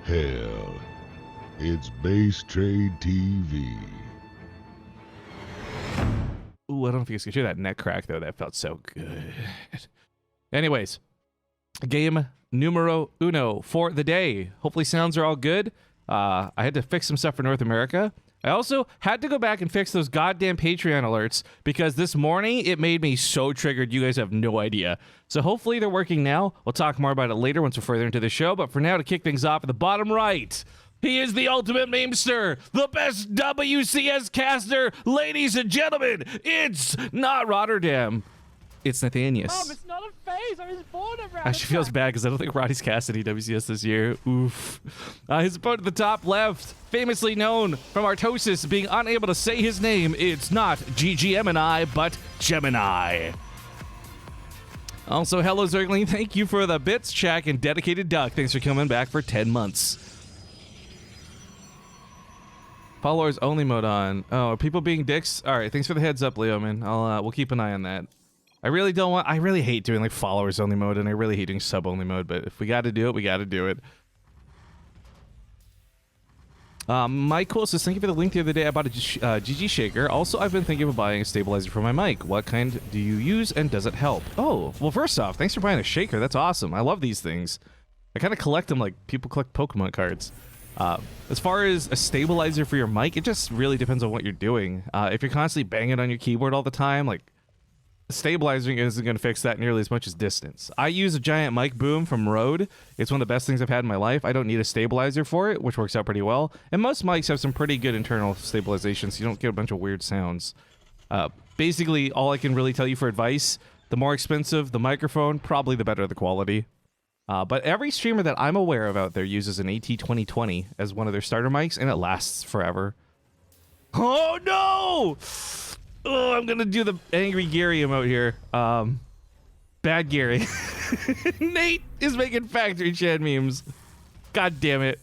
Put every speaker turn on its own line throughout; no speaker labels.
Hell, it's Base Trade TV.
Ooh, I don't know if you guys could hear that neck crack, though. That felt so good. Anyways, game numero uno for the day. Hopefully sounds are all good. I had to fix some stuff for North America. I also had to go back and fix those goddamn Patreon alerts because this morning it made me so triggered. You guys have no idea. So hopefully they're working now. We'll talk more about it later once we're further into the show. But for now, to kick things off at the bottom right, he is the ultimate memester, the best WCS caster. Ladies and gentlemen, it's not Rotterdam. It's Nathanias.
Mom, it's not a phase. I was born around.
Actually feels bad because I don't think Roddy's cast any WCS this year. Oof. His opponent at the top left, famously known from Artosis being unable to say his name. It's not GGMini, but Gemini. Also, hello Zergling. Thank you for the bits, Shaq, and Dedicated Duck. Thanks for coming back for 10 months. Followers only mode on. Oh, are people being dicks? All right, thanks for the heads up, Leo, man. We'll keep an eye on that. I really hate doing like followers only mode, and I really hate doing sub only mode, but if we got to do it, we got to do it. Mike Cool says, thank you for the link the other day. I bought a GG shaker. Also, I've been thinking of buying a stabilizer for my mic. What kind do you use, and does it help? Oh, well, first off, thanks for buying a shaker. That's awesome. I love these things. I kind of collect them like people collect Pokemon cards. As far as a stabilizer for your mic, it just really depends on what you're doing. If you're constantly banging on your keyboard all the time, like, stabilizing isn't going to fix that nearly as much as distance. I use a giant mic boom from Rode. It's one of the best things I've had in my life. I don't need a stabilizer for it, which works out pretty well. And most mics have some pretty good internal stabilization, so you don't get a bunch of weird sounds. Basically, all I can really tell you for advice, the more expensive the microphone, probably the better the quality. But every streamer that I'm aware of out there uses an AT2020 as one of their starter mics, and it lasts forever. Oh, no! Oh, I'm gonna do the angry Gary emote here. Bad Gary. Nate is making factory chat memes. God damn it.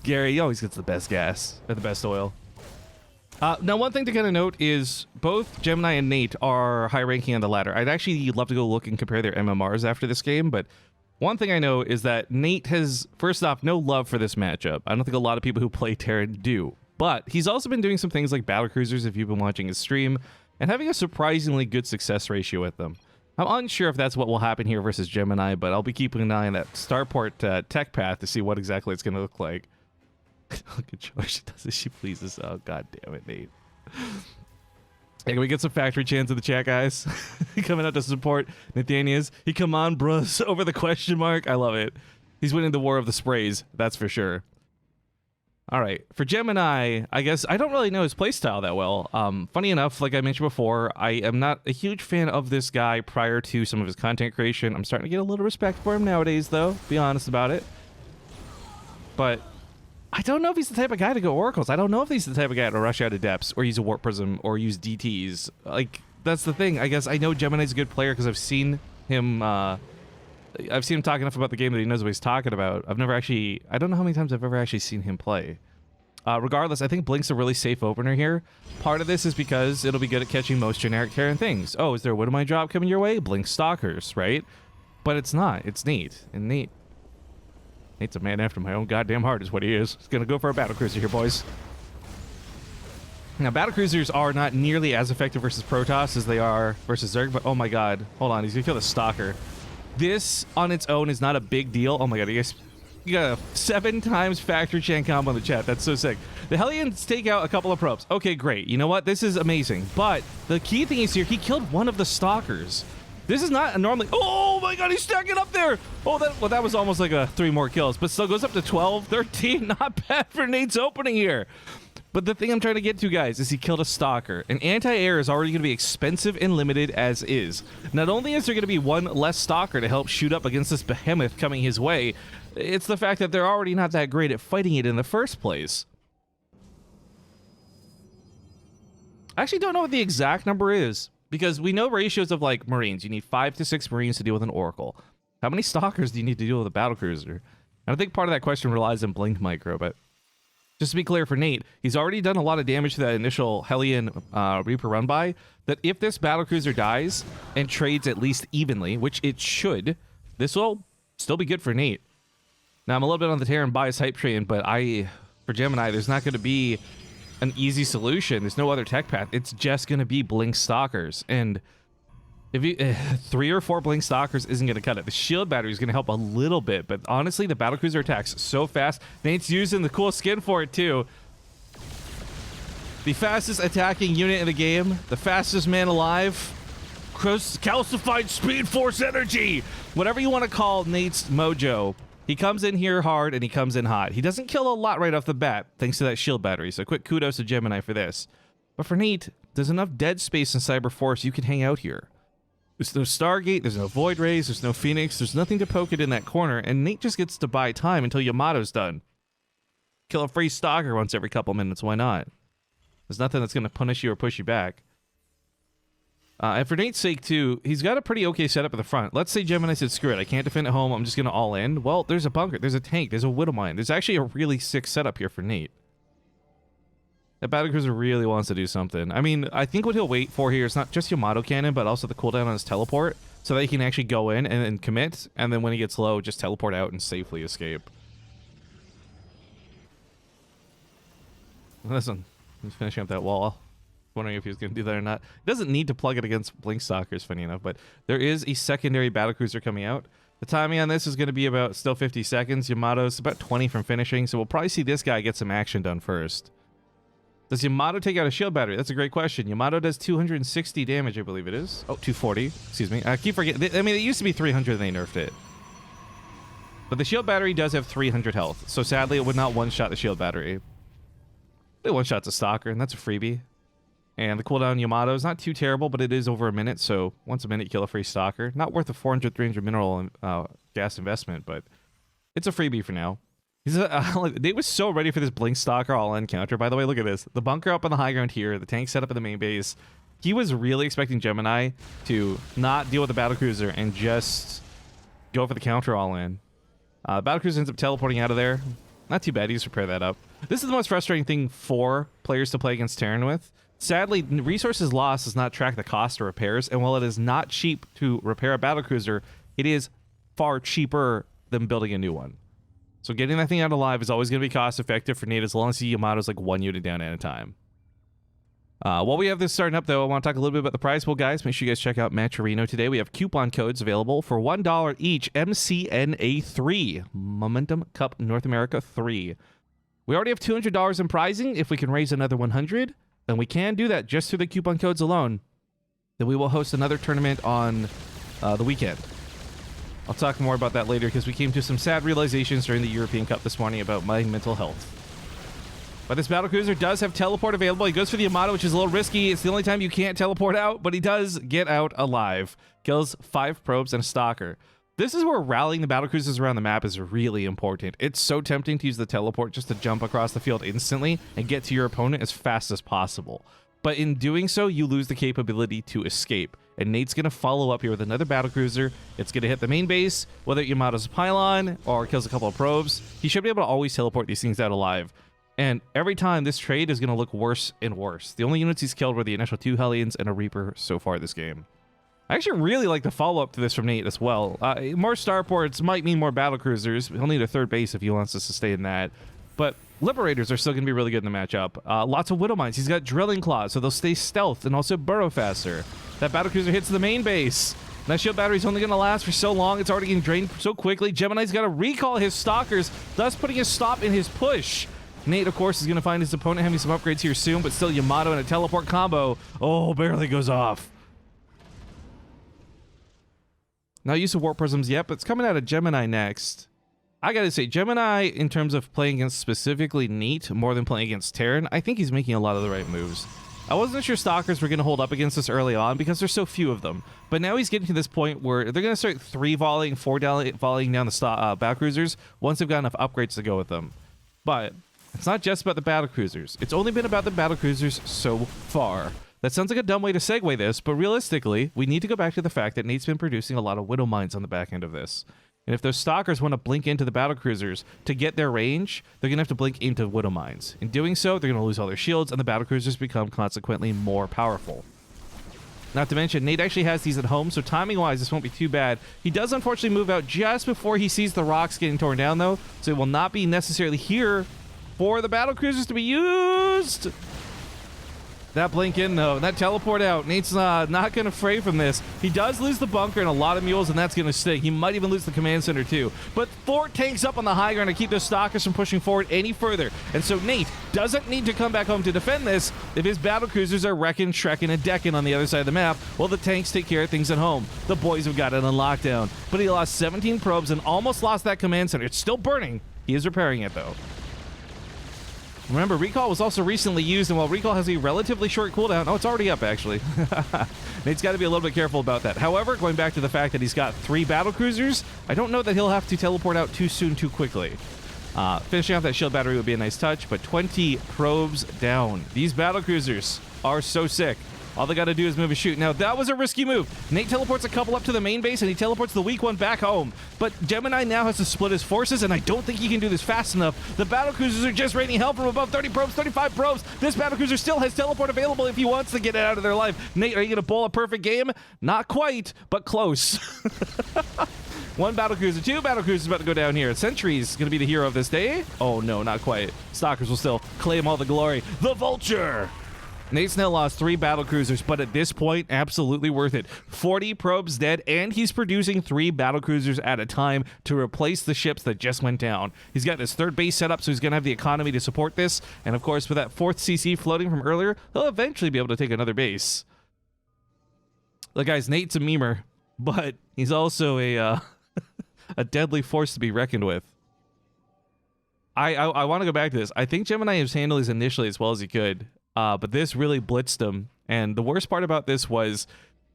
Gary, he always gets the best gas or the best oil. Now, one thing to kind of note is both Gemini and Nate are high ranking on the ladder. I'd actually love to go look and compare their MMRs after this game, but one thing I know is that Nate has, first off, no love for this matchup. I don't think a lot of people who play Terran do. But he's also been doing some things like Battlecruisers, if you've been watching his stream, and having a surprisingly good success ratio with them. I'm unsure if that's what will happen here versus Gemini, but I'll be keeping an eye on that Starport tech path to see what exactly it's going to look like. Look at George. She does as she pleases. Oh, god damn it, Nate. Hey, can we get some factory chants in the chat, guys? Coming out to support Nathanias. He come on, bros, over the question mark. I love it. He's winning the war of the sprays, that's for sure. All right, for Gemini, I guess I don't really know his playstyle that well. Funny enough, like I mentioned before, I am not a huge fan of this guy prior to some of his content creation. I'm starting to get a little respect for him nowadays, though, be honest about it. But I don't know if he's the type of guy to go Oracles. I don't know if he's the type of guy to rush out of depths or use a Warp Prism or use DTs. Like, that's the thing. I guess I know Gemini's a good player because I've seen him talk enough about the game that he knows what he's talking about. I don't know how many times I've ever actually seen him play. Regardless, I think Blink's a really safe opener here. Part of this is because it'll be good at catching most generic Terran things. Oh, is there a Widowmine drop coming your way? Blink Stalkers, right? But it's not. It's Nate. And Nate's a man after my own goddamn heart is what he is. He's gonna go for a Battlecruiser here, boys. Now, Battlecruisers are not nearly as effective versus Protoss as they are versus Zerg, but oh my god. Hold on, he's gonna kill the Stalker. This on its own is not a big deal. Oh my god, you got a 7 times factory chain combo in the chat. That's so sick. The Hellions take out a couple of probes. Okay, great. You know what? This is amazing. But the key thing is here, he killed one of the Stalkers. This is not a normally... Oh my god, he's stacking up there! Oh, that was almost like a 3 more kills, but still goes up to 12, 13. Not bad for Nate's opening here. But the thing I'm trying to get to, guys, is he killed a Stalker. And anti-air is already going to be expensive and limited as is. Not only is there going to be one less Stalker to help shoot up against this behemoth coming his way, it's the fact that they're already not that great at fighting it in the first place. I actually don't know what the exact number is, because we know ratios of, like, Marines. You need 5 to 6 Marines to deal with an Oracle. How many Stalkers do you need to deal with a Battlecruiser? And I think part of that question relies on Blink Micro, but... just to be clear for Nate, he's already done a lot of damage to that initial Hellion Reaper run by, that if this Battlecruiser dies and trades at least evenly, which it should, this will still be good for Nate. Now, I'm a little bit on the Terran bias hype train, but for Gemini, there's not going to be an easy solution. There's no other tech path. It's just going to be Blink Stalkers. And if you 3 or 4 Blink Stalkers isn't going to cut it. The shield battery is going to help a little bit, but honestly, the Battlecruiser attacks so fast. Nate's using the cool skin for it, too. The fastest attacking unit in the game, the fastest man alive, calcified speed force energy, whatever you want to call Nate's mojo. He comes in here hard and he comes in hot. He doesn't kill a lot right off the bat, thanks to that shield battery. So quick kudos to Gemini for this. But for Nate, there's enough dead space in Cyber Force you can hang out here. There's no Stargate, there's no Void Rays, there's no Phoenix, there's nothing to poke it in that corner, and Nate just gets to buy time until Yamato's done. Kill a free Stalker once every couple minutes, why not? There's nothing that's going to punish you or push you back. And for Nate's sake, too, he's got a pretty okay setup at the front. Let's say Gemini said, screw it, I can't defend at home, I'm just going to all in. Well, there's a bunker, there's a tank, there's a Widowmine. There's actually a really sick setup here for Nate. That Battlecruiser really wants to do something. I mean, I think what he'll wait for here is not just Yamato cannon, but also the cooldown on his teleport, so that he can actually go in and commit, and then when he gets low, just teleport out and safely escape. Listen, he's finishing up that wall. Wondering if he was going to do that or not. He doesn't need to plug it against Blink Stalkers, funny enough, but there is a secondary Battlecruiser coming out. The timing on this is going to be about still 50 seconds. Yamato's about 20 from finishing, so we'll probably see this guy get some action done first. Does Yamato take out a shield battery? That's a great question. Yamato does 260 damage, I believe it is. Oh, 240. Excuse me. I keep forgetting. I mean, it used to be 300 and they nerfed it. But the shield battery does have 300 health, so sadly it would not one-shot the shield battery. It one-shots a Stalker, and that's a freebie. And the cooldown Yamato is not too terrible, but it is over a minute, so once a minute, kill a free Stalker. Not worth a 400, 300 mineral gas investment, but it's a freebie for now. Nate was so ready for this Blink Stalker all-in counter, by the way. Look at this. The bunker up on the high ground here, the tank set up at the main base. He was really expecting Gemini to not deal with the Battlecruiser and just go for the counter all-in. Battlecruiser ends up teleporting out of there. Not too bad, he just repair that up. This is the most frustrating thing for players to play against Terran with. Sadly, resources lost does not track the cost of repairs, and while it is not cheap to repair a Battlecruiser, it is far cheaper than building a new one. So getting that thing out alive is always going to be cost effective for Nate as long as Yamato's like 1 unit down at a time. While we have this starting up, though, I want to talk a little bit about the prize pool, guys. Make sure you guys check out Matcherino today. We have coupon codes available for $1 each. MCNA3, Momentum Cup North America 3. We already have $200 in prizing. If we can raise another 100, and we can do that just through the coupon codes alone, then we will host another tournament on the weekend. I'll talk more about that later because we came to some sad realizations during the European Cup this morning about my mental health. But this Battlecruiser does have teleport available. He goes for the Yamato, which is a little risky. It's the only time you can't teleport out, but he does get out alive. Kills 5 probes and a Stalker. This is where rallying the Battlecruisers around the map is really important. It's so tempting to use the teleport just to jump across the field instantly and get to your opponent as fast as possible. But in doing so, you lose the capability to escape. And Nate's going to follow up here with another Battlecruiser. It's going to hit the main base, whether Yamato's a pylon or kills a couple of probes. He should be able to always teleport these things out alive. And every time, this trade is going to look worse and worse. The only units he's killed were the initial 2 Hellions and a Reaper so far this game. I actually really like the follow-up to this from Nate as well. More starports might mean more Battlecruisers. He'll need a 3rd base if he wants to sustain that. But Liberators are still going to be really good in the matchup. Lots of Widowmines. He's got Drilling Claws, so they'll stay stealth and also burrow faster. That Battlecruiser hits the main base. That shield battery's only going to last for so long. It's already getting drained so quickly. Gemini's got to recall his Stalkers, thus putting a stop in his push. Nate, of course, is going to find his opponent having some upgrades here soon, but still Yamato and a teleport combo. Oh, barely goes off. Not use of Warp Prisms yet, but it's coming out of Gemini next. I gotta say, Gemini, in terms of playing against specifically Nate, more than playing against Terran, I think he's making a lot of the right moves. I wasn't sure Stalkers were going to hold up against us early on because there's so few of them. But now he's getting to this point where they're going to start 3 volleying, 4 volleying down the Battlecruisers once they've got enough upgrades to go with them. But it's not just about the Battlecruisers. It's only been about the Battlecruisers so far. That sounds like a dumb way to segue this, but realistically, we need to go back to the fact that Nate's been producing a lot of Widowmines on the back end of this. And if those Stalkers want to blink into the Battlecruisers to get their range, they're going to have to blink into Widowmines. In doing so, they're going to lose all their shields, and the Battlecruisers become consequently more powerful. Not to mention, Nate actually has these at home, so timing-wise, this won't be too bad. He does unfortunately move out just before he sees the rocks getting torn down, though, so it will not be necessarily here for the Battlecruisers to be used. That blink in, though. That teleport out. Nate's not going to fray from this. He does lose the bunker and a lot of mules, and that's going to stick. He might even lose the command center, too. But 4 tanks up on the high ground to keep those stalkers from pushing forward any further. And so Nate doesn't need to come back home to defend this if his Battlecruisers are wrecking, shrekking, and decking on the other side of the map, while the tanks take care of things at home. The boys have got it on lockdown. But he lost 17 probes and almost lost that command center. It's still burning. He is repairing it, though. Remember, recall was also recently used, and while recall has a relatively short cooldown, oh, it's already up, actually. Nate's got to be a little bit careful about that. However, going back to the fact that he's got 3 Battlecruisers, I don't know that he'll have to teleport out too soon, too quickly. Finishing off that shield battery would be a nice touch, but 20 probes down. These Battlecruisers are so sick. All they got to do is move and shoot. Now, that was a risky move. Nate teleports a couple up to the main base, and he teleports the weak one back home. But Gemini now has to split his forces, and I don't think he can do this fast enough. The Battlecruisers are just raining hell from above. 30 probes, 35 probes. This Battlecruiser still has teleport available if he wants to get it out of their life. Nate, are you going to bowl a perfect game? Not quite, but close. 1 Battlecruiser, 2 Battlecruisers about to go down here. Sentry's going to be the hero of this day. Oh, no, not quite. Stalkers will still claim all the glory. The Vulture! Nate's now lost 3 Battlecruisers, but at this point, absolutely worth it. 40 probes dead, and he's producing 3 Battlecruisers at a time to replace the ships that just went down. He's got his 3rd base set up, so he's going to have the economy to support this. And of course, with that 4th CC floating from earlier, he'll eventually be able to take another base. Look, guys, Nate's a memer, but he's also a a deadly force to be reckoned with. I want to go back to this. I think Gemini has handled these initially as well as he could. But this really blitzed him, and the worst part about this was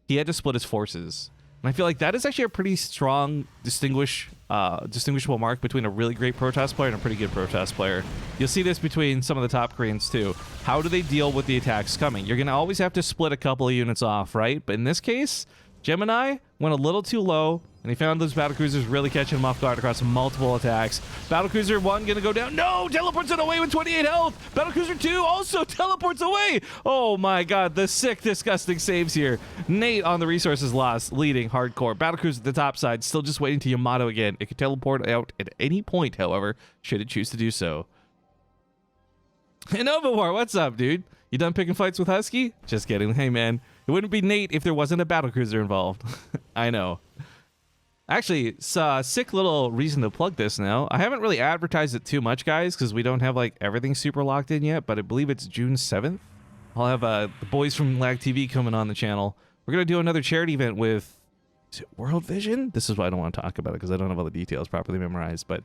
he had to split his forces. And I feel like that is actually a pretty strong distinguishable mark between a really great Protoss player and a pretty good Protoss player. You'll see this between some of the top Koreans too. How do they deal with the attacks coming? You're going to always have to split a couple of units off, right? But in this case, Gemini went a little too low, and he found those Battlecruisers really catching him off guard across multiple attacks. Battlecruiser 1 gonna go down. No! Teleports it away with 28 health! Battlecruiser 2 also teleports away! Oh my god, the sick, disgusting saves here. Nate on the resources lost, leading hardcore. Battlecruiser at the top side, still just waiting to Yamato again. It could teleport out at any point, however, should it choose to do so. And Overwar, what's up, dude? You done picking fights with Husky? Just kidding. Hey, man. It wouldn't be Nate if there wasn't a Battlecruiser involved. I know. Actually, it's a sick little reason to plug this now. I haven't really advertised it too much, guys, because we don't have like everything super locked in yet, but I believe it's June 7th. I'll have the boys from Lag TV coming on the channel. We're going to do another charity event with, is it World Vision? This is why I don't want to talk about it, because I don't have all the details properly memorized, but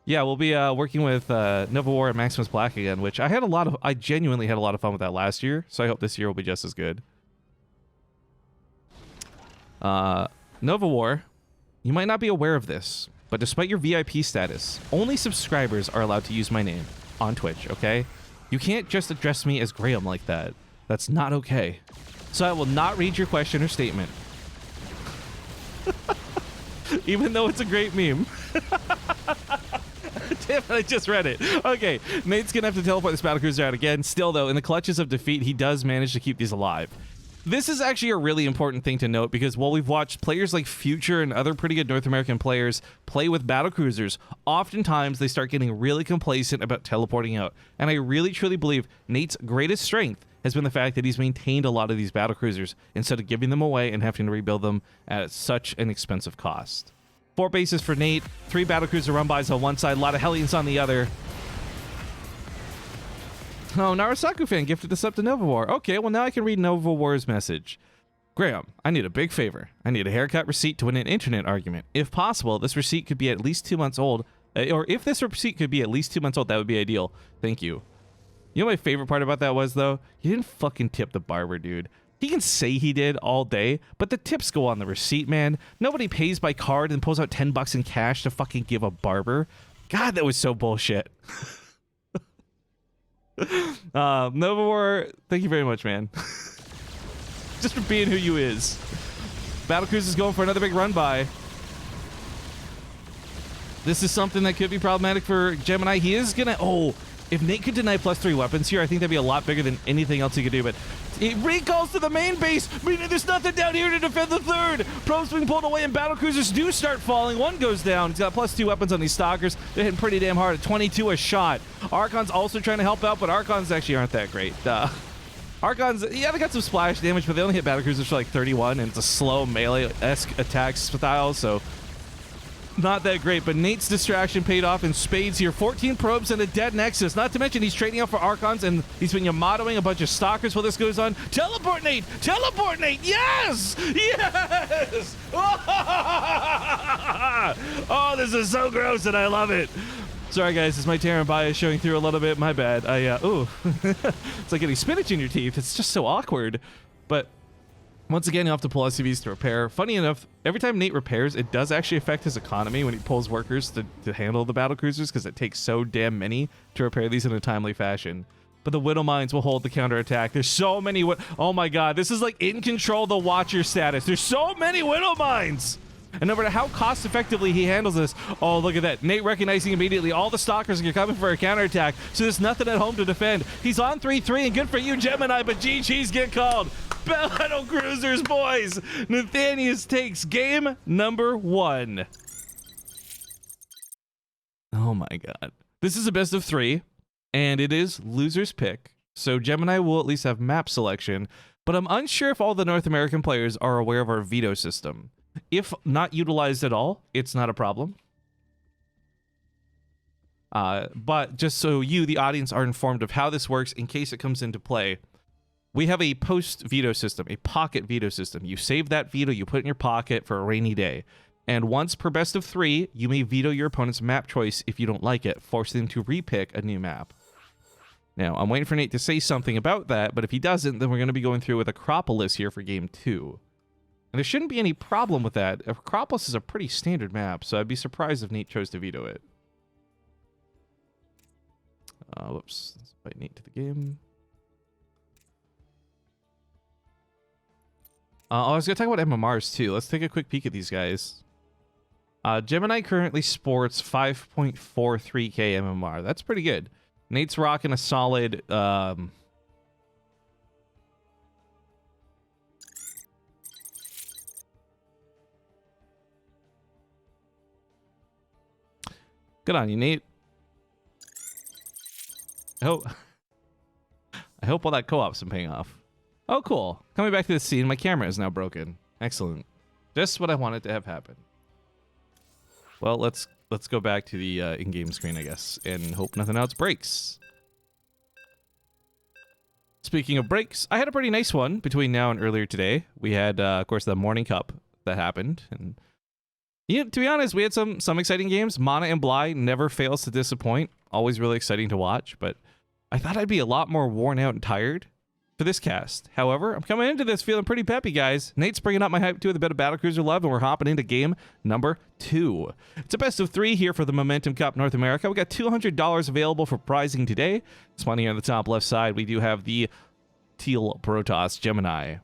yeah, we'll be working with Nova War and Maximus Black again, which I genuinely had a lot of fun with that last year, so I hope this year will be just as good. Nova War, you might not be aware of this, but despite your VIP status, only subscribers are allowed to use my name on Twitch, okay? You can't just address me as Graham like that. That's not okay. So I will not read your question or statement. Even though it's a great meme. Damn it, I just read it. Okay, Nate's gonna have to teleport this Battlecruiser out again. Still, though, in the clutches of defeat, he does manage to keep these alive. This is actually a really important thing to note, because while we've watched players like Future and other pretty good North American players play with Battlecruisers, oftentimes they start getting really complacent about teleporting out. And I really truly believe Nate's greatest strength has been the fact that he's maintained a lot of these Battlecruisers instead of giving them away and having to rebuild them at such an expensive cost. 4 bases for Nate, 3 Battlecruiser run-bys on one side, a lot of Hellions on the other. Oh, Narasaku fan gifted this up to Nova War. Okay, well now I can read Nova War's message. Graham, I need a big favor. I need a haircut receipt to win an internet argument. If possible, this receipt could be at least 2 months old. Or if this receipt could be at least 2 months old, that would be ideal. Thank you. You know what my favorite part about that was, though? You didn't fucking tip the barber, dude. He can say he did all day, but the tips go on the receipt, man. Nobody pays by card and pulls out $10 in cash to fucking give a barber. God, that was so bullshit. Nova War, thank you very much, man. Just for being who you is. Battlecruiser is going for another big run by. This is something that could be problematic for Gemini. He is gonna, oh, If Nate could deny +3 weapons here, I think that'd be a lot bigger than anything else he could do, but it recalls to the main base, meaning there's nothing down here to defend the third. Probes being pulled away and Battlecruisers do start falling. One goes down. He's got +2 weapons on these Stalkers. They're hitting pretty damn hard at 22 a shot. Archon's also trying to help out, but Archons actually aren't that great. Archons, yeah, they got some splash damage, but they only hit Battlecruisers for like 31, and it's a slow melee-esque attack style, so not that great. But Nate's distraction paid off in spades here. 14 probes and a dead Nexus. Not to mention he's trading out for Archons, and he's been Yamatoing a bunch of Stalkers while this goes on. Teleport Nate! Teleport Nate! Yes! Yes! Oh, this is so gross, and I love it. Sorry, guys, it's my Terran bias showing through a little bit. My bad. Ooh. It's like getting spinach in your teeth. It's just so awkward. But once again, you have to pull SCVs to repair. Funny enough, every time Nate repairs, it does actually affect his economy when he pulls workers to handle the Battlecruisers, because it takes so damn many to repair these in a timely fashion. But the Widow Mines will hold the counterattack. There's so many. Oh my god, this is like in control the Watcher status. There's so many Widow Mines! And no matter how cost effectively he handles this, oh, look at that. Nate recognizing immediately all the Stalkers are coming for a counterattack, so there's nothing at home to defend. He's on 3-3, and good for you, Gemini, but GG's get called. Battlecruisers, boys. Nathanias takes game number 1. Oh my god. This is a best of 3, and it is loser's pick, so Gemini will at least have map selection, but I'm unsure if all the North American players are aware of our veto system. If not utilized at all, it's not a problem. But just so you, the audience, are informed of how this works in case it comes into play, we have a post-veto system, a pocket veto system. You save that veto, you put it in your pocket for a rainy day. And once per best of 3, you may veto your opponent's map choice if you don't like it, forcing them to repick a new map. Now, I'm waiting for Nate to say something about that, but if he doesn't, then we're going to be going through with Acropolis here for game 2. And there shouldn't be any problem with that. Acropolis is a pretty standard map, so I'd be surprised if Nate chose to veto it. Whoops. Let's invite Nate to the game. I was going to talk about MMRs, too. Let's take a quick peek at these guys. Gemini currently sports 5.43k MMR. That's pretty good. Nate's rocking a solid... Good on you, Nate. I hope all that co-op's been paying off. Oh, cool. Coming back to the scene, my camera is now broken. Excellent. Just what I wanted to have happen. Well, let's go back to the in-game screen, I guess, and hope nothing else breaks. Speaking of breaks, I had a pretty nice one between now and earlier today. We had, of course, the Morning Cup that happened, and yeah, to be honest, we had some exciting games. Mana and Bly never fails to disappoint. Always really exciting to watch, but I thought I'd be a lot more worn out and tired for this cast. However, I'm coming into this feeling pretty peppy, guys. Nate's bringing up my hype too with a bit of Battlecruiser love, and we're hopping into game number 2. It's a best of 3 here for the Momentum Cup North America. We got $200 available for prizing today. Spawning on the top left side, we do have the Teal Protoss Gemini.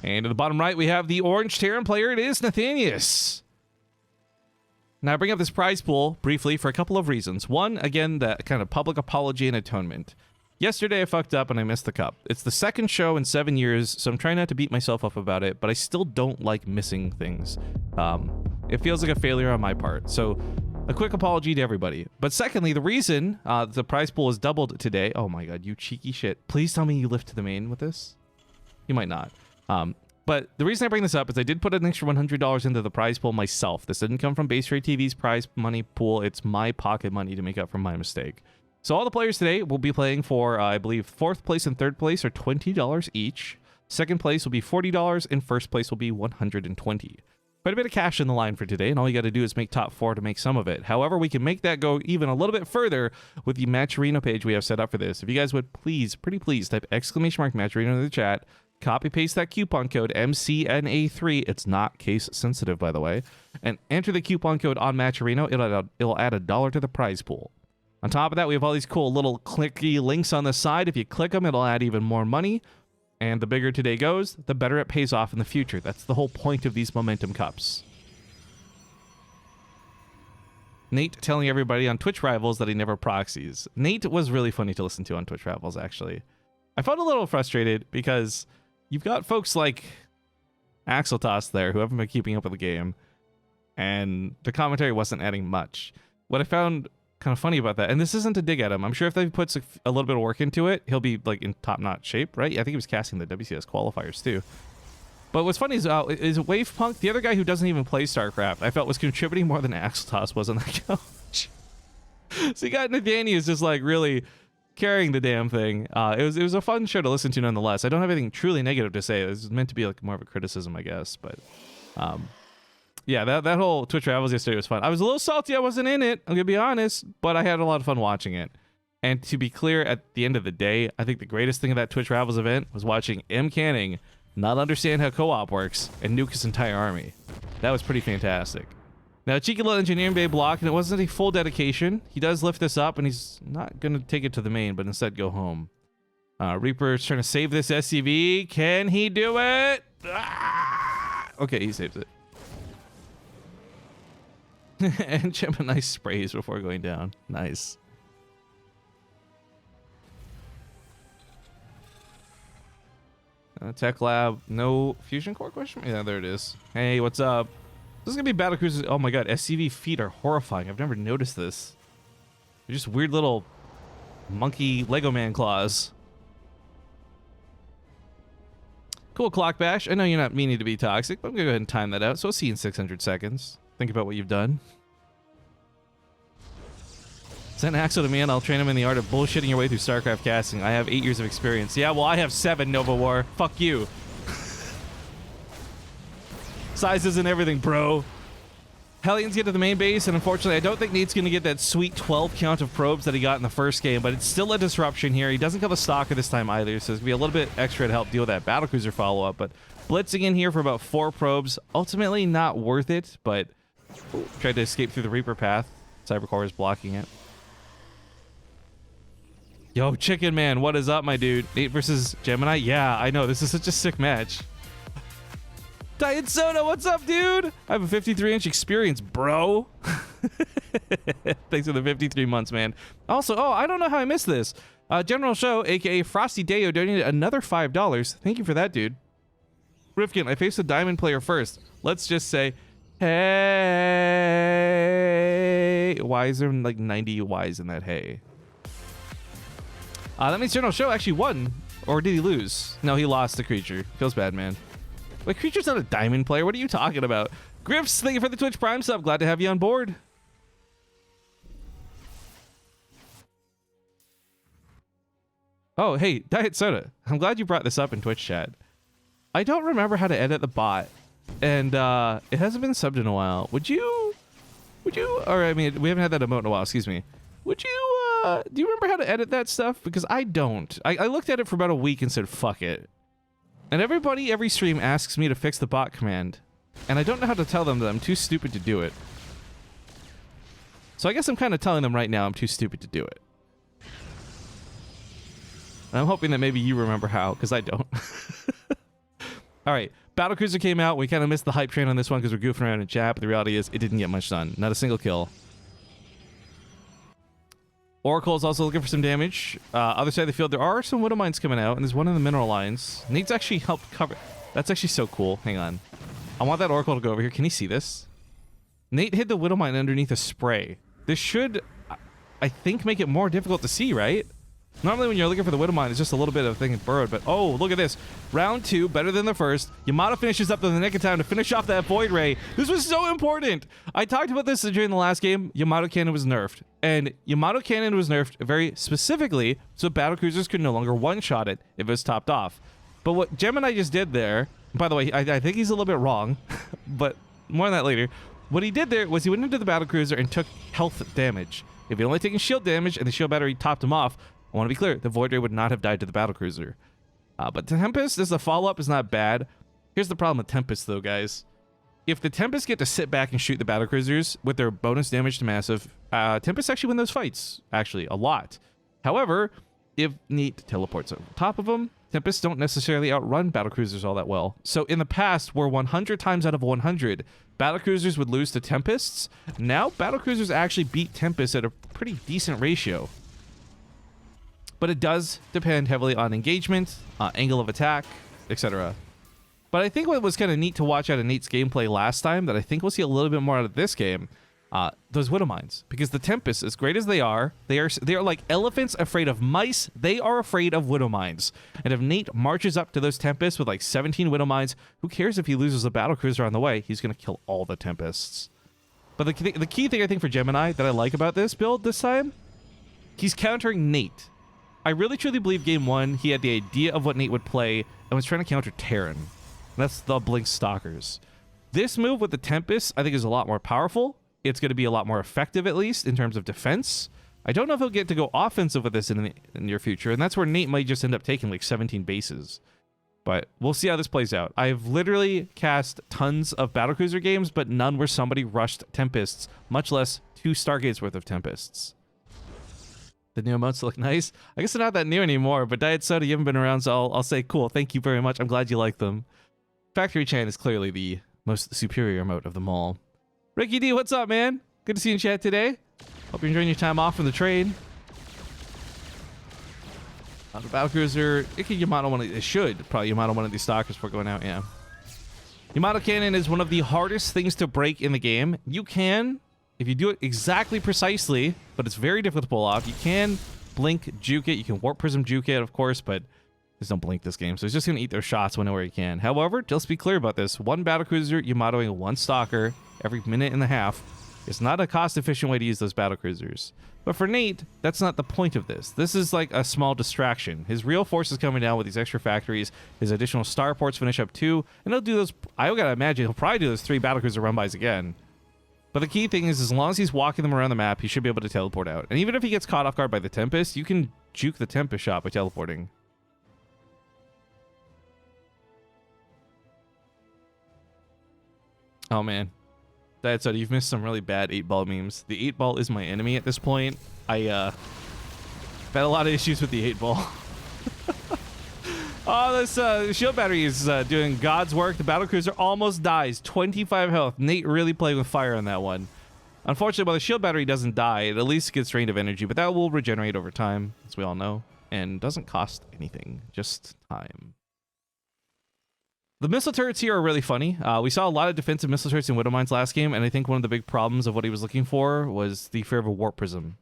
And to the bottom right, we have the orange Terran player. It is Nathanias. Now, I bring up this prize pool briefly for a couple of reasons. One, again, that kind of public apology and atonement. Yesterday, I fucked up and I missed the cup. It's the second show in 7 years, so I'm trying not to beat myself up about it, but I still don't like missing things. It feels like a failure on my part, so a quick apology to everybody. But secondly, the reason the prize pool is doubled today... Oh my god, you cheeky shit. Please tell me you lift to the main with this. You might not. But the reason I bring this up is I did put an extra $100 into the prize pool myself. This didn't come from Base Trade TV's prize money pool. It's my pocket money to make up for my mistake. So all the players today will be playing for, I believe, 4th place and 3rd place are $20 each. 2nd place will be $40, and 1st place will be $120. Quite a bit of cash in the line for today, and all you got to do is make top 4 to make some of it. However, we can make that go even a little bit further with the Matcherino page we have set up for this. If you guys would please, pretty please, type !Matcherino in the chat, copy paste that coupon code MCNA3. It's not case sensitive, by the way, and enter the coupon code on Matcherino. It'll add $1 to the prize pool. On top of that, we have all these cool little clicky links on the side. If you click them, it'll add even more money. And the bigger today goes, the better it pays off in the future. That's the whole point of these Momentum Cups. Nate telling everybody on Twitch Rivals that he never proxies. Nate was really funny to listen to on Twitch Rivals, actually. I felt a little frustrated because you've got folks like Axeltoss there who haven't been keeping up with the game, and the commentary wasn't adding much. What I found kind of funny about that, and this isn't a dig at him, I'm sure if he puts a little bit of work into it, he'll be like in top-notch shape, right? I think he was casting the WCS qualifiers too. But what's funny is Wavepunk, the other guy who doesn't even play StarCraft, I felt was contributing more than Axeltoss was on that couch. So you got Nathanias just like really carrying the damn thing. It was a fun show to listen to nonetheless. I don't have anything truly negative to say. It was meant to be like more of a criticism, I guess. But yeah, that whole Twitch Rivals yesterday was fun. I was a little salty I wasn't in it, I'm gonna be honest, but I had a lot of fun watching it. And to be clear, at the end of the day, I think the greatest thing of that Twitch Rivals event was watching M. Canning not understand how co-op works and nuke his entire army. That was pretty fantastic. Now, Cheeky Little Engineering Bay block, and it wasn't a full dedication. He does lift this up, and he's not going to take it to the main, but instead go home. Reaper's trying to save this SCV. Can he do it? Ah! Okay, he saves it. And Gemini sprays before going down. Nice. Tech Lab, no fusion core question? Yeah, there it is. Hey, what's up? This is gonna be Battlecruisers. Oh my god, SCV feet are horrifying. I've never noticed this. They're just weird little monkey Lego man claws. Cool clock bash. I know you're not meaning to be toxic, but I'm gonna go ahead and time that out. So I'll see you in 600 seconds. Think about what you've done. Send Axel to me and I'll train him in the art of bullshitting your way through StarCraft casting. I have 8 years of experience. Yeah, well, I have 7, Nova War. Fuck you. Sizes and everything, bro. Hellions get to the main base, and unfortunately, I don't think Nate's going to get that sweet 12 count of probes that he got in the first game, but it's still a disruption here. He doesn't kill the stalker this time either, so there's going to be a little bit extra to help deal with that Battlecruiser follow-up, but blitzing in here for about 4 probes, ultimately not worth it, but tried to escape through the Reaper path. Cybercore is blocking it. Yo, Chicken Man, what is up, my dude? Nate versus Gemini? Yeah, I know. This is such a sick match. Diet Soda, what's up, dude? I have a 53-inch experience, bro. Thanks for the 53 months, man. Also, oh, I don't know how I missed this. General Show, a.k.a. Frosty Deo, donated another $5. Thank you for that, dude. Rifkin, I faced a diamond player first. Let's just say, hey. Why is there like 90 Ys in that hey? That means General Show actually won. Or did he lose? No, he lost the creature. Feels bad, man. Wait, creature's not a diamond player. What are you talking about? Griffs, thank you for the Twitch Prime sub. Glad to have you on board. Oh, hey, Diet Soda. I'm glad you brought this up in Twitch chat. I don't remember how to edit the bot. And it hasn't been subbed in a while. Would you, or I mean, we haven't had that emote in a while, excuse me. Would you, do you remember how to edit that stuff? Because I don't. I looked at it for about a week and said, fuck it. And everybody, every stream asks me to fix the bot command. And I don't know how to tell them that I'm too stupid to do it. So I guess I'm kind of telling them right now I'm too stupid to do it. And I'm hoping that maybe you remember how, because I don't. All right, Battlecruiser came out. We kind of missed the hype train on this one because we're goofing around in chat, but the reality is it didn't get much done. Not a single kill. Oracle is also looking for some damage. Other side of the field, there are some Widow Mines coming out, and there's one in the mineral lines. Nate's actually helped cover. That's actually so cool. Hang on. I want that Oracle to go over here. Can you see this? Nate hid the Widow Mine underneath a spray. This should, I think, make it more difficult to see, right? Normally when you're looking for the Widow Mine, it's just a little bit of thing burrowed, but oh, look at this. Round 2, better than the first. Yamato finishes up in the nick of time to finish off that Void Ray. This was so important. I talked about this during the last game. Yamato Cannon was nerfed. And Yamato Cannon was nerfed very specifically so Battlecruisers could no longer one-shot it if it was topped off. But what Gemini just did there, by the way, I think he's a little bit wrong, but more on that later. What he did there was he went into the Battlecruiser and took health damage. If he'd only taken shield damage and the shield battery topped him off, I want to be clear, the Void Ray would not have died to the Battlecruiser. But Tempest, as a follow-up, is not bad. Here's the problem with Tempest, though, guys. If the Tempest get to sit back and shoot the Battlecruisers with their bonus damage to massive, Tempest actually win those fights, actually, a lot. However, if Nate teleports on top of them, Tempests don't necessarily outrun Battlecruisers all that well. So in the past, where 100 times out of 100, Battlecruisers would lose to Tempests, now Battlecruisers actually beat Tempests at a pretty decent ratio. But it does depend heavily on engagement, angle of attack, etc. But I think what was kind of neat to watch out of Nate's gameplay last time, that I think we'll see a little bit more out of this game, those Widow Mines. Because the Tempests, as great as they are like elephants afraid of mice. They are afraid of Widow Mines. And if Nate marches up to those Tempests with like 17 Widow Mines, who cares if he loses a Battlecruiser on the way? He's going to kill all the Tempests. But the key thing I think for Gemini that I like about this build this time, he's countering Nate. I really truly believe game 1, he had the idea of what Nate would play and was trying to counter Terran. And that's the Blink Stalkers. This move with the Tempest, I think, is a lot more powerful. It's going to be a lot more effective, at least, in terms of defense. I don't know if he'll get to go offensive with this in the near future, and that's where Nate might just end up taking like 17 bases. But we'll see how this plays out. I've literally cast tons of Battlecruiser games, but none where somebody rushed Tempests, much less 2 Stargates worth of Tempests. The new emotes look nice. I guess they're not that new anymore, but Diet Soda, you haven't been around, so I'll say cool. Thank you very much. I'm glad you like them. Factory Chan is clearly the most superior emote of them all. Ricky D, what's up, man? Good to see you in chat today. Hope you're enjoying your time off from the trade. The Battlecruiser, it could Yamato one of these. It should probably Yamato one of these stalkers before going out, yeah. Yamato Cannon is one of the hardest things to break in the game. You can, if you do it exactly precisely, but it's very difficult to pull off. You can blink juke it. You can warp prism juke it, of course, but just don't blink this game. So he's just going to eat their shots whenever he can. However, just be clear about this. 1 Battlecruiser Yamatoing 1 Stalker every minute and a half is not a cost-efficient way to use those Battlecruisers. But for Nate, that's not the point of this. This is like a small distraction. His real force is coming down with these extra factories. His additional starports finish up 2, and he'll do those. I gotta imagine he'll probably do those 3 Battlecruiser run-bys again. But the key thing is, as long as he's walking them around the map, he should be able to teleport out. And even if he gets caught off guard by the Tempest, you can juke the Tempest shot by teleporting. Oh man. That said, you've missed some really bad 8-ball memes. The 8-ball is my enemy at this point. I've had a lot of issues with the 8-ball. Oh, this shield battery is doing God's work. The Battlecruiser almost dies. 25 health. Nate really playing with fire on that one. Unfortunately, while the shield battery doesn't die, it at least gets drained of energy, but that will regenerate over time, as we all know, and doesn't cost anything, just time. The missile turrets here are really funny. We saw a lot of defensive missile turrets in Widow Mines last game, and I think one of the big problems of what he was looking for was the fear of a warp prism.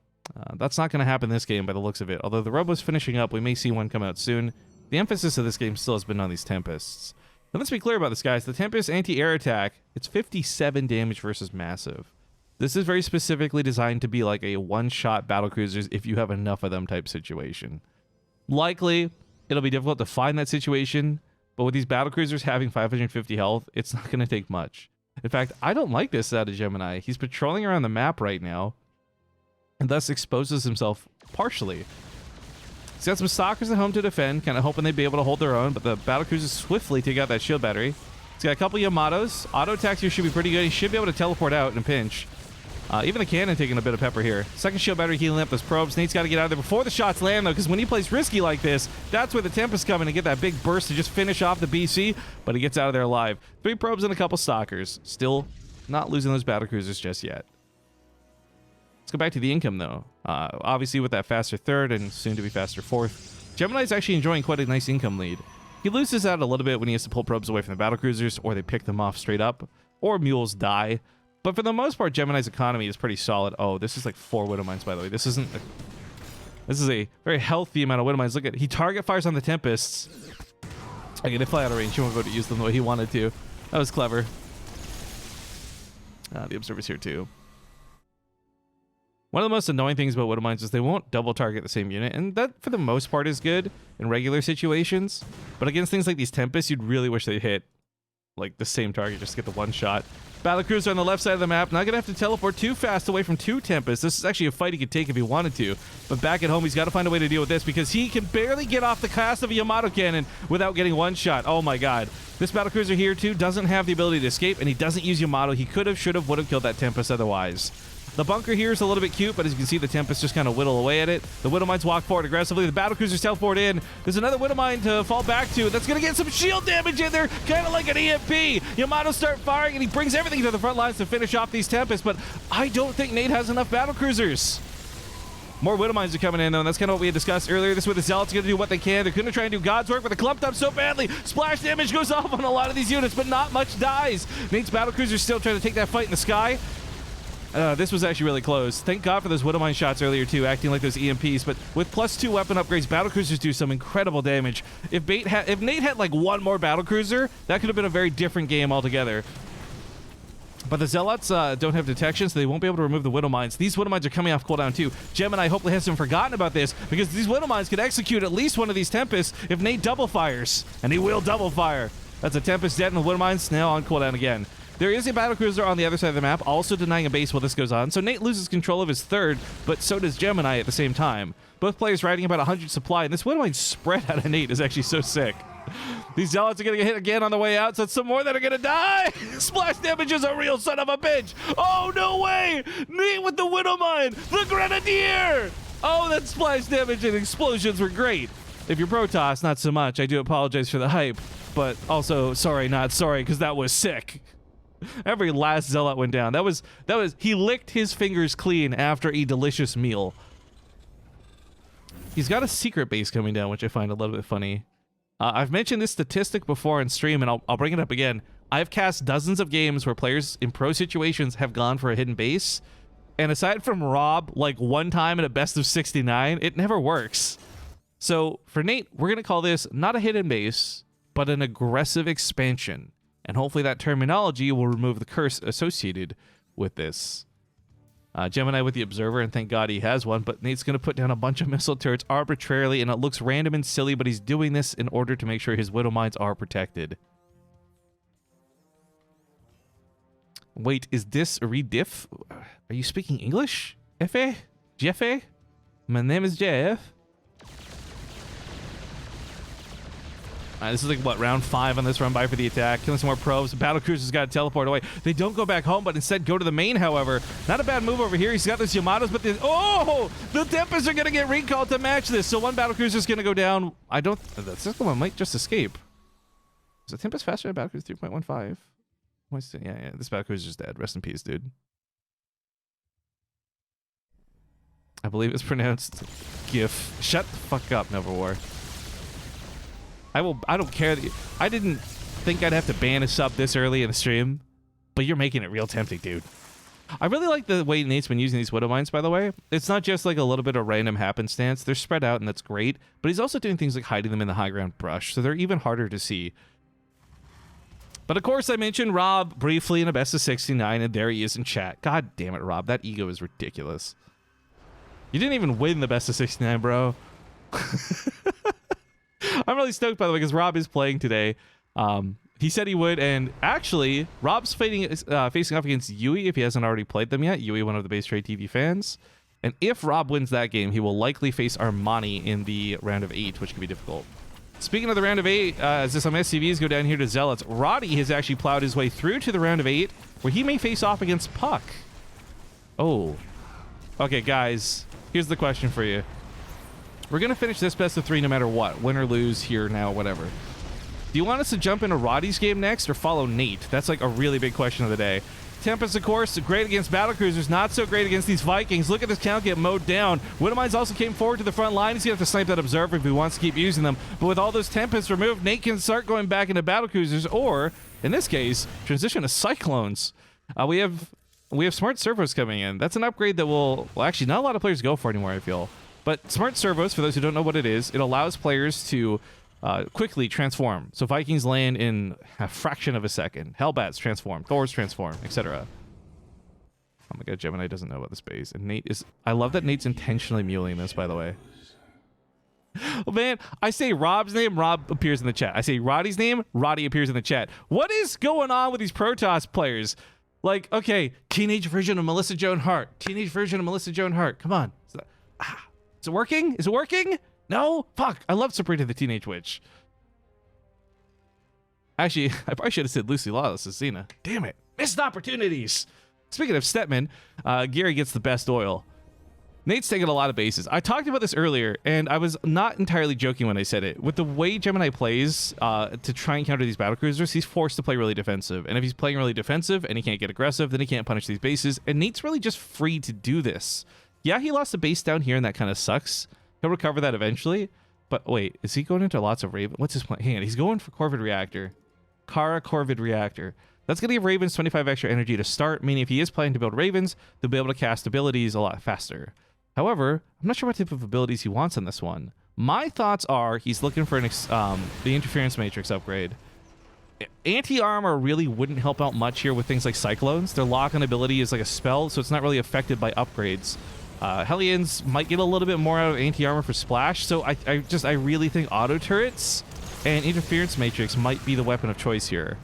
That's not going to happen this game by the looks of it. Although the Robo's finishing up, we may see one come out soon. The emphasis of this game still has been on these Tempests. And let's be clear about this, guys. The Tempest anti-air attack, it's 57 damage versus massive. This is very specifically designed to be like a one-shot Battlecruisers if you have enough of them type situation. Likely, it'll be difficult to find that situation, but with these Battlecruisers having 550 health, it's not going to take much. In fact, I don't like this out of Gemini. He's patrolling around the map right now, and thus exposes himself partially. He's got some Stalkers at home to defend, kind of hoping they'd be able to hold their own, but the Battlecruisers swiftly take out that shield battery. He's got a couple Yamatos. Auto attacks here should be pretty good. He should be able to teleport out in a pinch. Even the cannon taking a bit of pepper here. Second shield battery healing up those probes. Nate's got to get out of there before the shots land, though, because when he plays risky like this, that's where the Tempest come in and get that big burst to just finish off the BC, but he gets out of there alive. 3 probes and a couple Stalkers. Still not losing those Battlecruisers just yet. Let's go back to the income, though. Obviously, with that faster 3rd and soon to be faster 4th, Gemini's actually enjoying quite a nice income lead. He loses out a little bit when he has to pull probes away from the Battlecruisers, or they pick them off straight up, or mules die. But for the most part, Gemini's economy is pretty solid. Oh, this is like 4 Widow Mines, by the way. This is a very healthy amount of Widow Mines. Look at, he target fires on the Tempests. Okay, they fly out of range. He won't be able to use them the way he wanted to. That was clever. The Observer's here too. One of the most annoying things about Widow Mines is they won't double target the same unit, and that for the most part is good in regular situations. But against things like these Tempests, you'd really wish they hit like the same target just to get the one shot. Battlecruiser on the left side of the map, not gonna have to teleport too fast away from 2 Tempests. This is actually a fight he could take if he wanted to, but back at home he's got to find a way to deal with this because he can barely get off the cast of a Yamato cannon without getting one shot. Oh my god. This Battlecruiser here too doesn't have the ability to escape, and he doesn't use Yamato. He could have, should have, would have killed that Tempest otherwise. The bunker here is a little bit cute, but as you can see, the Tempest just kind of whittle away at it. The Widowmines walk forward aggressively. The Battlecruisers teleport in. There's another Widowmine to fall back to. That's going to get some shield damage in there, kind of like an EMP. Yamato start firing, and he brings everything to the front lines to finish off these Tempests, but I don't think Nate has enough Battlecruisers. More Widowmines are coming in, though, and that's kind of what we had discussed earlier. This is where the Zealots are going to do what they can. They're going to try and do God's work, but they're clumped up so badly. Splash damage goes off on a lot of these units, but not much dies. Nate's Battlecruiser still trying to take that fight in the sky. This was actually really close. Thank God for those Widowmine shots earlier, too, acting like those EMPs. But with +2 weapon upgrades, Battlecruisers do some incredible damage. If Nate had, like, one more Battlecruiser, that could have been a very different game altogether. But the Zealots don't have detection, so they won't be able to remove the Widowmines. These Widowmines are coming off cooldown, too. Gemini hopefully hasn't forgotten about this, because these Widowmines could execute at least one of these Tempests if Nate double fires. And he will double fire. That's a Tempest dead, and the Widowmines now on cooldown again. There is a Battlecruiser on the other side of the map, also denying a base while this goes on, so Nate loses control of his third, but so does Gemini at the same time. Both players riding about 100 supply, and this Widowmine spread out of Nate is actually so sick. These Zealots are going to get hit again on the way out, so it's some more that are going to die! Splash damage is a real son of a bitch! Oh, no way! Nate with the Widowmine! The Grenadier! Oh, that splash damage and explosions were great. If you're Protoss, not so much. I do apologize for the hype, but also sorry, not sorry, because that was sick. Every last Zealot went down. That was he licked his fingers clean after a delicious meal. He's got a secret base coming down, which I find a little bit funny. I've mentioned this statistic before in stream, and I'll bring it up again. I've cast dozens of games where players in pro situations have gone for a hidden base, and aside from Rob, like one time in a best of 69, it never works. So for Nate, we're gonna call this not a hidden base, but an aggressive expansion. And hopefully that terminology will remove the curse associated with this. Gemini with the Observer, and thank God he has one, but Nate's going to put down a bunch of missile turrets arbitrarily, and it looks random and silly, but he's doing this in order to make sure his Widowmines are protected. Wait, is this a rediff? Are you speaking English? F.A.? Jeff-A? My name is Jeff. This is like, what, round 5 on this run by for the attack. Killing some more probes. Battlecruiser's got to teleport away. They don't go back home, but instead go to the main, however. Not a bad move over here. He's got those Yamatos, but oh! The Tempests are going to get recalled to match this. So one Battlecruiser's going to go down. The second one might just escape. Is the Tempest faster than Battlecruiser 3.15? Yeah, this Battlecruiser's dead. Rest in peace, dude. I believe it's pronounced GIF. Shut the fuck up, Nova War. I don't care that I didn't think I'd have to ban a sub this early in the stream, but you're making it real tempting, dude. I really like the way Nate's been using these Widowmines, by the way. It's not just like a little bit of random happenstance. They're spread out, and that's great, but he's also doing things like hiding them in the high ground brush, so they're even harder to see. But of course, I mentioned Rob briefly in a best of 69, and there he is in chat. God damn it, Rob. That ego is ridiculous. You didn't even win the best of 69, bro. I'm really stoked, by the way, because Rob is playing today. He said he would, and actually, Rob's facing off against Yui if he hasn't already played them yet. Yui, one of the Base Trade TV fans. And if Rob wins that game, he will likely face Armani in the round of 8, which could be difficult. Speaking of the round of 8, as some SCVs go down here to Zealots, Roddy has actually plowed his way through to the round of 8, where he may face off against Puck. Oh. Okay, guys, here's the question for you. We're going to finish this best of 3 no matter what. Win or lose, here, now, whatever. Do you want us to jump into Roddy's game next or follow Nate? That's like a really big question of the day. Tempest, of course, great against Battlecruisers, not so great against these Vikings. Look at this count get mowed down. Widowmines also came forward to the front line. He's going to have to snipe that Observer if he wants to keep using them. But with all those Tempests removed, Nate can start going back into Battlecruisers or, in this case, transition to Cyclones. We have Smart Servos coming in. That's an upgrade that will actually, not a lot of players go for anymore, I feel. But Smart Servos, for those who don't know what it is, it allows players to quickly transform. So Vikings land in a fraction of a second. Hellbats transform. Thors transform, etc. Oh my god, Gemini doesn't know about this base. And Nate is... I love that Nate's intentionally muling this, by the way. Oh man, I say Rob's name, Rob appears in the chat. I say Roddy's name, Roddy appears in the chat. What is going on with these Protoss players? Like, okay, teenage version of Melissa Joan Hart. Teenage version of Melissa Joan Hart. Come on. Is it working? Is it working? No? Fuck. I love Sabrina the Teenage Witch. Actually, I probably should have said Lucy Lawless as Xena. Damn it. Missed opportunities. Speaking of Stepman, Gary gets the best oil. Nate's taking a lot of bases. I talked about this earlier, and I was not entirely joking when I said it. With the way Gemini plays to try and counter these battlecruisers, he's forced to play really defensive. And if he's playing really defensive and he can't get aggressive, then he can't punish these bases. And Nate's really just free to do this. Yeah, he lost a base down here, and that kind of sucks. He'll recover that eventually. But wait, is he going into lots of Raven? What's his plan? Hang on, he's going for Corvid Reactor. Kara Corvid Reactor. That's going to give Ravens 25 extra energy to start, meaning if he is planning to build Ravens, they'll be able to cast abilities a lot faster. However, I'm not sure what type of abilities he wants on this one. My thoughts are he's looking for the Interference Matrix upgrade. Anti-armor really wouldn't help out much here with things like Cyclones. Their lock-on ability is like a spell, so it's not really affected by upgrades. Hellions might get a little bit more out of anti-armor for splash, so I really think auto turrets and Interference Matrix might be the weapon of choice here.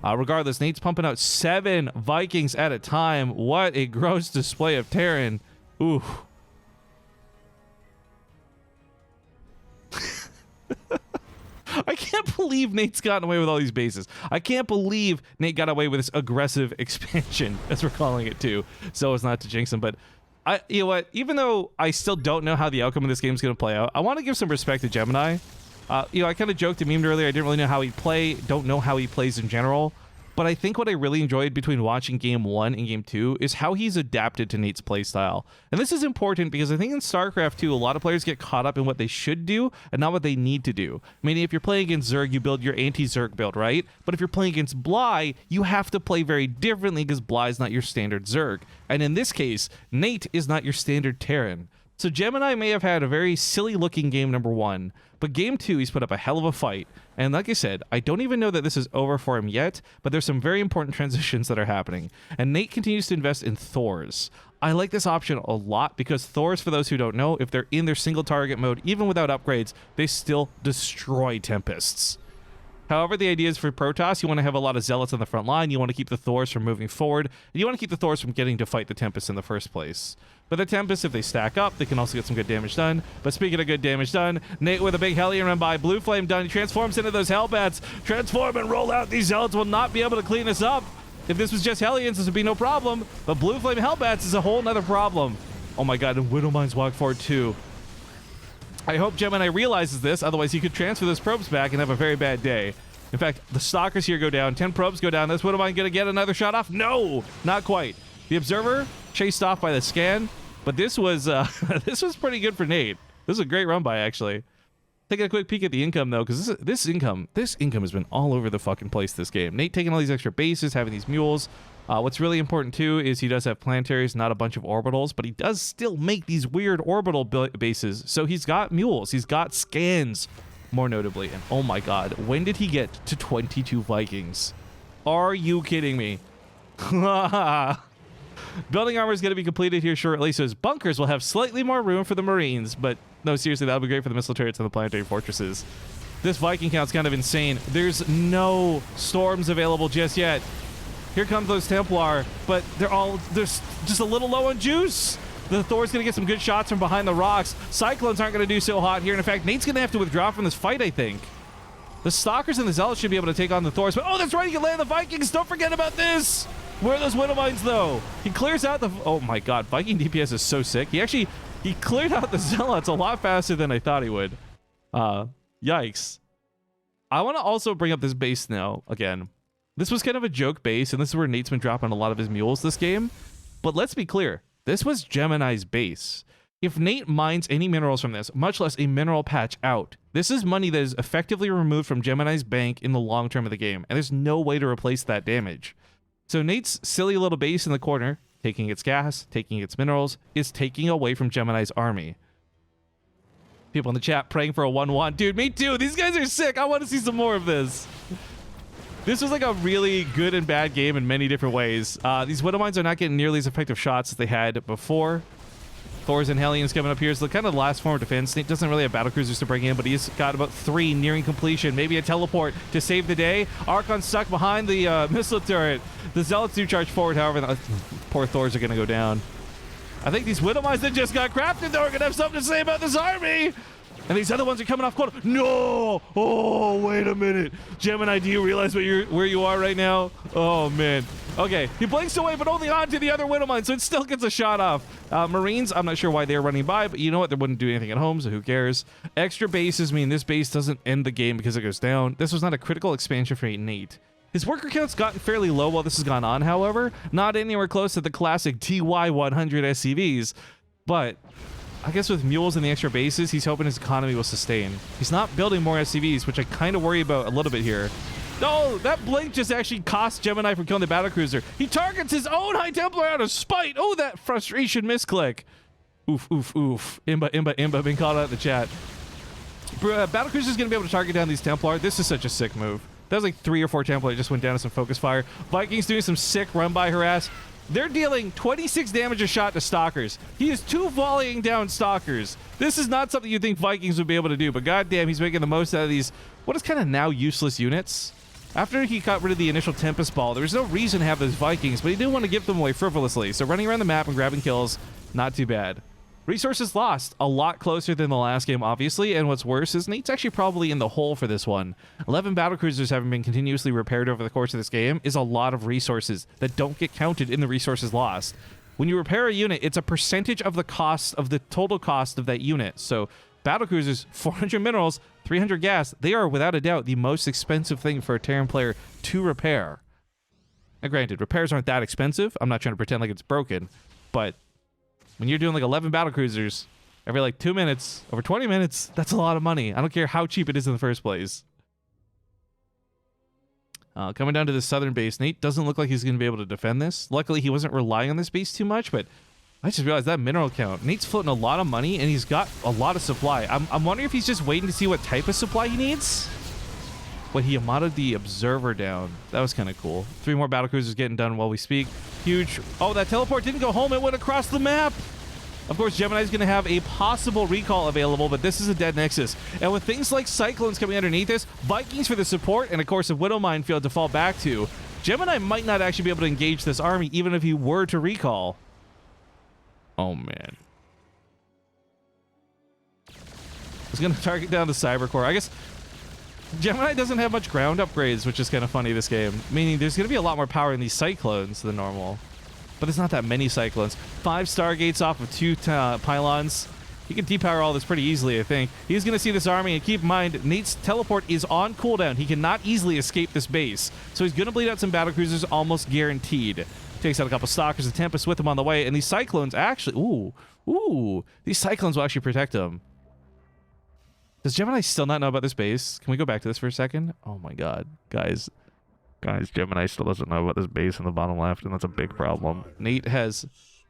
Regardless, Nate's pumping out 7 Vikings at a time. What a gross display of Terran. Ooh. I can't believe Nate's gotten away with all these bases. I can't believe Nate got away with this aggressive expansion, as we're calling it too, so as not to jinx him. But you know what? Even though I still don't know how the outcome of this game is going to play out, I want to give some respect to Gemini. I kind of joked and memed earlier. I didn't really know how he'd play. Don't know how he plays in general. But I think what I really enjoyed between watching Game 1 and Game 2 is how he's adapted to Nate's playstyle. And this is important because I think in StarCraft 2, a lot of players get caught up in what they should do and not what they need to do. Meaning if you're playing against Zerg, you build your anti-Zerg build, right? But if you're playing against Bly, you have to play very differently because Bly is not your standard Zerg. And in this case, Nate is not your standard Terran. So Gemini may have had a very silly looking game number 1, but game 2 he's put up a hell of a fight. And like I said, I don't even know that this is over for him yet, but there's some very important transitions that are happening. And Nate continues to invest in Thors. I like this option a lot because Thors, for those who don't know, if they're in their single target mode, even without upgrades, they still destroy Tempests. However, the idea is for Protoss, you want to have a lot of Zealots on the front line, you want to keep the Thors from moving forward, and you want to keep the Thors from getting to fight the Tempests in the first place. But the Tempests, if they stack up, they can also get some good damage done. But speaking of good damage done, Nate with a big Hellion run by, Blue Flame done, he transforms into those Hellbats, transform and roll out. These Zealots will not be able to clean this up. If this was just Hellions, this would be no problem, but Blue Flame Hellbats is a whole nother problem. Oh my god, and Widowmines walk forward too. I hope Gemini realizes this, otherwise he could transfer those probes back and have a very bad day. In fact, the Stalkers here go down, 10 probes go down. This Widowmine gonna get another shot off? No, not quite. The Observer chased off by the scan, but this was this was pretty good for Nate. This is a great run by, actually. Taking a quick peek at the income though, because this income has been all over the fucking place this game. Nate taking all these extra bases, having these mules. What's really important too is he does have planetaries, not a bunch of orbitals, but he does still make these weird orbital bases. So he's got mules, he's got scans, more notably. And oh my god, when did he get to 22 Vikings? Are you kidding me? Building armor is going to be completed here shortly, so his bunkers will have slightly more room for the Marines, but no, seriously, that'll be great for the missile turrets and the planetary fortresses. This Viking count's kind of insane. There's no storms available just yet. Here comes those Templar, but they're just a little low on juice. The Thor's going to get some good shots from behind the rocks. Cyclones aren't going to do so hot here, and in fact, Nate's going to have to withdraw from this fight, I think. The Stalkers and the Zealots should be able to take on the Thors, but oh, that's right, he can land the Vikings. Don't forget about this. Where are those Widowmines, though? He clears out the... Oh, my God. Viking DPS is so sick. He cleared out the Zealots a lot faster than I thought he would. Yikes. I want to also bring up this base now, again. This was kind of a joke base, and this is where Nate's been dropping a lot of his mules this game. But let's be clear. This was Gemini's base. If Nate mines any minerals from this, much less a mineral patch out, this is money that is effectively removed from Gemini's bank in the long term of the game, and there's no way to replace that damage. So Nate's silly little base in the corner, taking its gas, taking its minerals, is taking away from Gemini's army. People in the chat praying for a 1-1. Dude, me too. These guys are sick. I want to see some more of this. This was like a really good and bad game in many different ways. These Widowmines are not getting nearly as effective shots as they had before. Thors and Hellions coming up here is the kind of the last form of defense. Nate doesn't really have Battlecruisers to bring in, but he's got about 3 nearing completion. Maybe a teleport to save the day. Archon stuck behind the missile turret. The Zealots do charge forward, however. The poor Thors are going to go down. I think these Widowmines that just got crafted, though, are going to have something to say about this army. And these other ones are coming off quota. No! Oh, wait a minute. Gemini, do you realize where you are right now? Oh, man. Okay, he blinks away, but only onto the other widow mine, so it still gets a shot off. Marines, I'm not sure why they're running by, but you know what? They wouldn't do anything at home, so who cares? Extra bases mean this base doesn't end the game because it goes down. This was not a critical expansion for Nate. His worker count's gotten fairly low while this has gone on, however. Not anywhere close to the classic TY100 SCVs, but I guess with mules and the extra bases, he's hoping his economy will sustain. He's not building more SCVs, which I kind of worry about a little bit here. No, that blink just actually cost Gemini from killing the Battlecruiser. He targets his own High Templar out of spite. Oh, that frustration misclick. Oof, oof, oof. Imba, being called out in the chat. Battlecruiser's going to be able to target down these Templar. This is such a sick move. That was like 3 or 4 Templar that just went down to some focus fire. Vikings doing some sick run-by harass. They're dealing 26 damage a shot to Stalkers. He is 2 volleying down Stalkers. This is not something you'd think Vikings would be able to do, but goddamn, he's making the most out of these, what is kind of now useless units. After he got rid of the initial Tempest Ball, there was no reason to have those Vikings, but he didn't want to give them away frivolously, so running around the map and grabbing kills, not too bad. Resources lost, a lot closer than the last game, obviously, and what's worse is Nate's actually probably in the hole for this one. 11 Battlecruisers having been continuously repaired over the course of this game is a lot of resources that don't get counted in the resources lost. When you repair a unit, it's a percentage of the cost of the total cost of that unit, so Battlecruisers, 400 minerals, 300 gas, they are without a doubt the most expensive thing for a Terran player to repair. Now granted, repairs aren't that expensive. I'm not trying to pretend like it's broken, but when you're doing like 11 Battlecruisers every like 2 minutes, over 20 minutes, that's a lot of money. I don't care how cheap it is in the first place. Coming down to the southern base, Nate doesn't look like he's going to be able to defend this. Luckily, he wasn't relying on this base too much, but I just realized that mineral count. Nate's floating a lot of money, and he's got a lot of supply. I'm wondering if he's just waiting to see what type of supply he needs. But he modded the Observer down. That was kind of cool. 3 more Battlecruisers getting done while we speak. Huge. Oh, that teleport didn't go home. It went across the map. Of course, Gemini's going to have a possible recall available, but this is a dead Nexus. And with things like Cyclones coming underneath this, Vikings for the support, and of course a Widow Minefield to fall back to, Gemini might not actually be able to engage this army even if he were to recall. Oh, man. He's going to target down the Cyber Core. I guess Gemini doesn't have much ground upgrades, which is kind of funny this game. Meaning there's going to be a lot more power in these Cyclones than normal. But there's not that many Cyclones. 5 Stargates off of 2 pylons. He can depower all this pretty easily, I think. He's going to see this army, and keep in mind, Nate's teleport is on cooldown. He cannot easily escape this base. So he's going to bleed out some Battlecruisers, almost guaranteed. Takes out a couple Stalkers and Tempest with him on the way, and these Cyclones actually... Ooh. These Cyclones will actually protect him. Does Gemini still not know about this base? Can we go back to this for a second? Oh my god. Guys, Gemini still doesn't know about this base in the bottom left, and that's a big problem. Nate has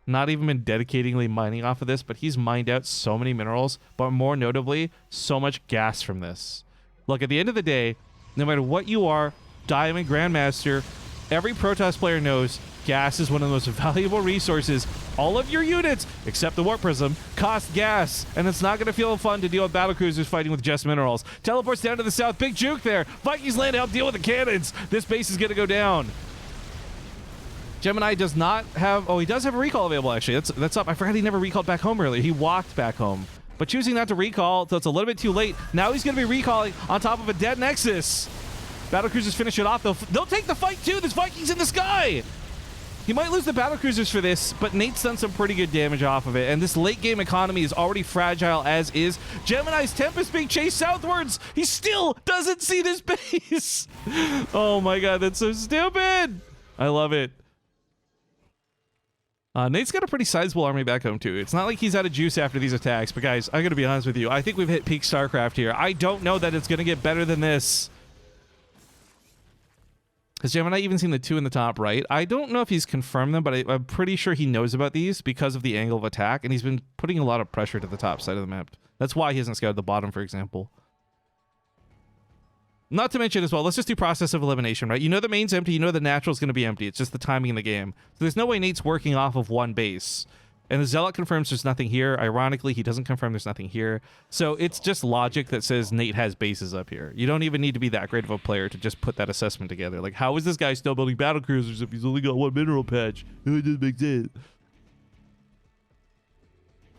not even been dedicatingly mining off of this, but he's mined out so many minerals, but more notably, so much gas from this. Look, at the end of the day, no matter what you are, Diamond, Grandmaster, every Protoss player knows gas is one of the most valuable resources. All of your units, except the Warp Prism, cost gas, and it's not going to feel fun to deal with Battlecruisers fighting with just minerals. Teleports down to the south. Big juke there. Vikings land to help deal with the cannons. This base is going to go down. Gemini does not have... Oh, he does have a recall available, actually. That's up. I forgot he never recalled back home earlier. He walked back home. But choosing not to recall, so it's a little bit too late. Now he's going to be recalling on top of a dead Nexus. Battlecruisers finish it off. They'll take the fight, too. There's Vikings in the sky. He might lose the Battlecruisers for this, but Nate's done some pretty good damage off of it, and this late-game economy is already fragile as is. Gemini's Tempest being chased southwards. He still doesn't see this base. Oh my god, that's so stupid. I love it. Nate's got a pretty sizable army back home, too. It's not like he's out of juice after these attacks, but guys, I gotta be honest with you. I think we've hit peak StarCraft here. I don't know that it's gonna get better than this. Has Gemini even seen the 2 in the top right? I don't know if he's confirmed them, but I'm pretty sure he knows about these because of the angle of attack, and he's been putting a lot of pressure to the top side of the map. That's why he hasn't scouted the bottom, for example. Not to mention as well, let's just do process of elimination, right? You know the main's empty, you know the natural's going to be empty. It's just the timing in the game. So there's no way Nate's working off of one base. And the Zealot confirms there's nothing here. Ironically, he doesn't confirm there's nothing here. So it's just logic that says Nate has bases up here. You don't even need to be that great of a player to just put that assessment together. Like, how is this guy still building Battlecruisers if he's only got 1 mineral patch? It doesn't make sense.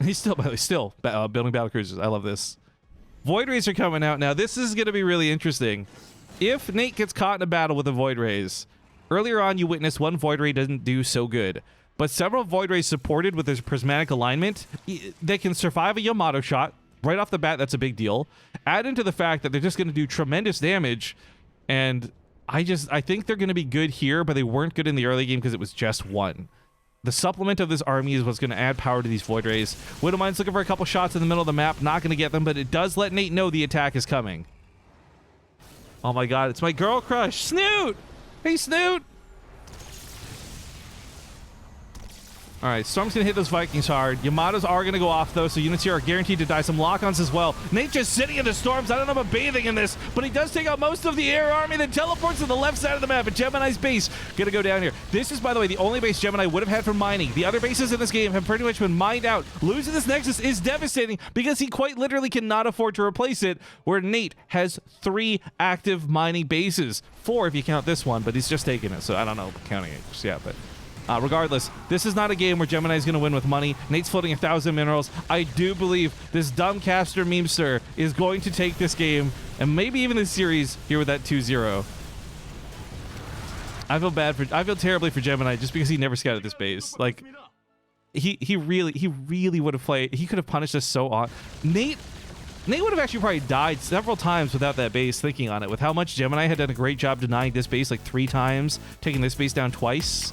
He's still building Battlecruisers. I love this. Void Rays are coming out now. This is going to be really interesting. If Nate gets caught in a battle with a Void Rays, Earlier on, you witnessed one Void Ray doesn't do so good, but several Void Rays supported with this prismatic alignment, they can survive a Yamato shot. Right off the bat, that's a big deal. Add into the fact that they're just going to do tremendous damage, and I think they're going to be good here, but they weren't good in the early game because it was just one. The supplement of this army is what's going to add power to these Void Rays. Widowmine's looking for a couple shots in the middle of the map. Not going to get them, but it does let Nate know the attack is coming. Oh my god, it's my girl crush, Snoot! Hey, Snoot! Alright, Storm's gonna hit those Vikings hard. Yamatos are gonna go off though, so units here are guaranteed to die. Some lock-ons as well. Nate just sitting in the Storms. I don't know about bathing in this, but he does take out most of the air army, then teleports to the left side of the map. And Gemini's base gonna go down here. This is, by the way, the only base Gemini would have had for mining. The other bases in this game have pretty much been mined out. Losing this Nexus is devastating because he quite literally cannot afford to replace it, where Nate has 3 active mining bases. 4 if you count this one, but he's just taking it, so I don't know counting it just yet, but... regardless, this is not a game where Gemini is going to win with money. Nate's floating 1,000 minerals. I do believe this dumb caster memester is going to take this game and maybe even this series here with that 2-0. I feel terribly for Gemini just because he never scouted this base. Like, he really would have played. He could have punished us so on. Nate would have actually probably died several times without that base, thinking on it. With how much Gemini had done a great job denying this base like 3 times, taking this base down twice.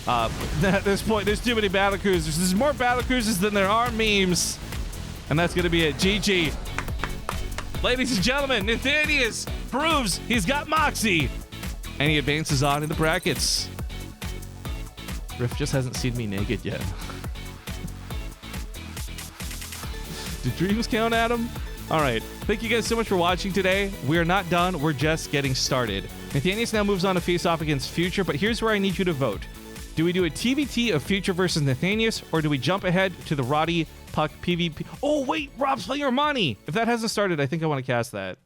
At this point, there's too many Battlecruisers. There's more Battlecruisers than there are memes. And that's going to be it. GG. Ladies and gentlemen, Nathanias proves he's got moxie. And he advances on in the brackets. Riff just hasn't seen me naked yet. Do dreams count, Adam? All right. Thank you guys so much for watching today. We are not done. We're just getting started. Nathanias now moves on to face off against Future, but here's where I need you to vote. Do we do a TvT of Future versus Nathanias, or do we jump ahead to the Roddy Puck PvP? Oh, wait, Rob's playing Armani. If that hasn't started, I think I want to cast that.